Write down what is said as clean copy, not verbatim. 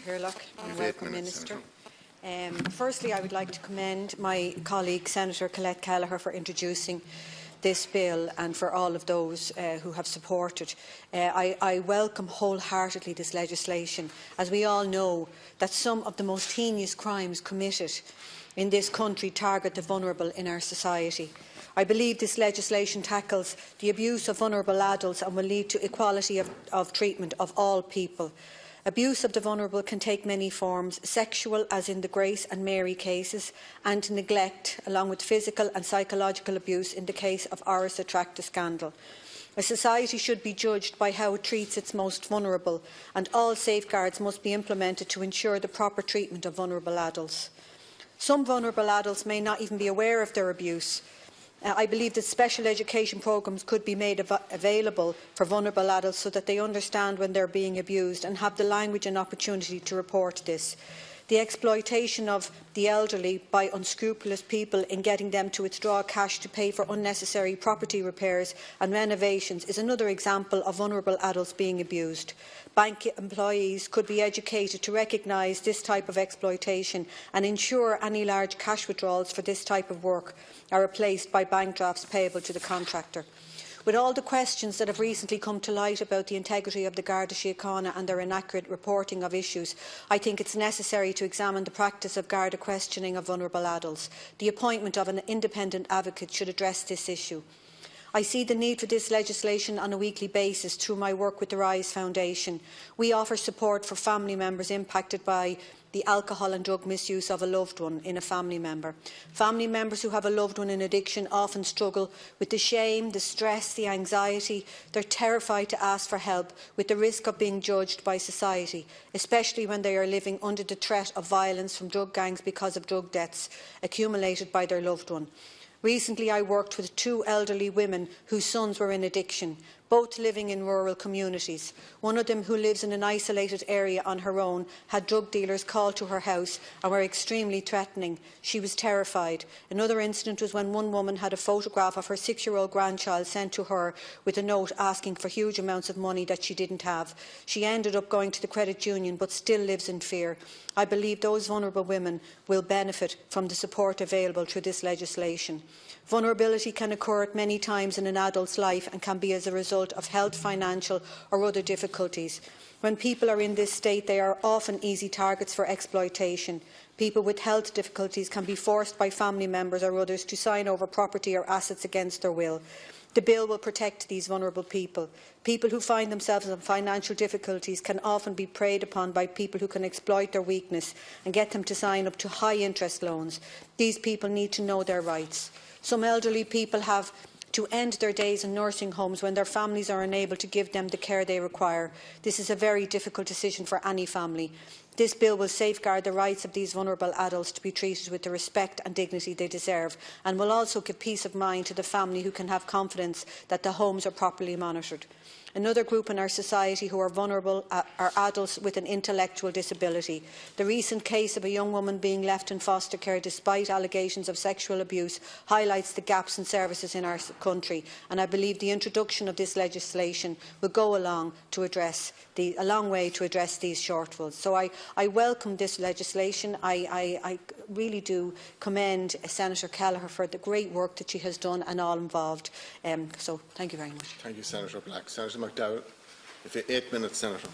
Hirlock, and welcome, Minister. Firstly, I would like to commend my colleague Senator Colette Kelleher for introducing this bill and for all of those who have supported. I welcome wholeheartedly this legislation, as we all know that some of the most heinous crimes committed in this country target the vulnerable in our society. I believe this legislation tackles the abuse of vulnerable adults and will lead to equality of treatment of all people. Abuse of the vulnerable can take many forms: sexual, as in the Grace and Mary cases, and neglect, along with physical and psychological abuse in the case of Áras Ó Tráchta scandal. A society should be judged by how it treats its most vulnerable, and all safeguards must be implemented to ensure the proper treatment of vulnerable adults. Some vulnerable adults may not even be aware of their abuse. I believe that special education programmes could be made available for vulnerable adults so that they understand when they are being abused and have the language and opportunity to report this. The exploitation of the elderly by unscrupulous people in getting them to withdraw cash to pay for unnecessary property repairs and renovations is another example of vulnerable adults being abused. Bank employees could be educated to recognise this type of exploitation and ensure any large cash withdrawals for this type of work are replaced by bank drafts payable to the contractor. With all the questions that have recently come to light about the integrity of the Garda Síochána and their inaccurate reporting of issues, I think it is necessary to examine the practice of Garda questioning of vulnerable adults. The appointment of an independent advocate should address this issue. I see the need for this legislation on a weekly basis through my work with the RISE Foundation. We offer support for family members impacted by the alcohol and drug misuse of a loved one in a family member. Family members who have a loved one in addiction often struggle with the shame, the stress, the anxiety. They are terrified to ask for help, with the risk of being judged by society, especially when they are living under the threat of violence from drug gangs because of drug debts accumulated by their loved one. Recently, I worked with 2 elderly women whose sons were in addiction, both living in rural communities. One of them, who lives in an isolated area on her own, had drug dealers call to her house and were extremely threatening. She was terrified. Another incident was when one woman had a photograph of her 6-year-old grandchild sent to her with a note asking for huge amounts of money that she didn't have. She ended up going to the credit union but still lives in fear. I believe those vulnerable women will benefit from the support available through this legislation. Vulnerability can occur at many times in an adult's life and can be as a result of health, financial or other difficulties. When people are in this state, they are often easy targets for exploitation. People with health difficulties can be forced by family members or others to sign over property or assets against their will. The bill will protect these vulnerable people. People who find themselves in financial difficulties can often be preyed upon by people who can exploit their weakness and get them to sign up to high-interest loans. These people need to know their rights. Some elderly people have to end their days in nursing homes when their families are unable to give them the care they require. This is a very difficult decision for any family. This bill will safeguard the rights of these vulnerable adults to be treated with the respect and dignity they deserve, and will also give peace of mind to the family, who can have confidence that the homes are properly monitored. Another group in our society who are vulnerable are adults with an intellectual disability. The recent case of a young woman being left in foster care despite allegations of sexual abuse highlights the gaps in services in our country, and I believe the introduction of this legislation will go a long way to address these shortfalls. So I welcome this legislation. I really do commend Senator Kelleher for the great work that she has done and all involved. So thank you very much. Thank you, Senator Black. Senator McDowell, if you 8 minutes, Senator.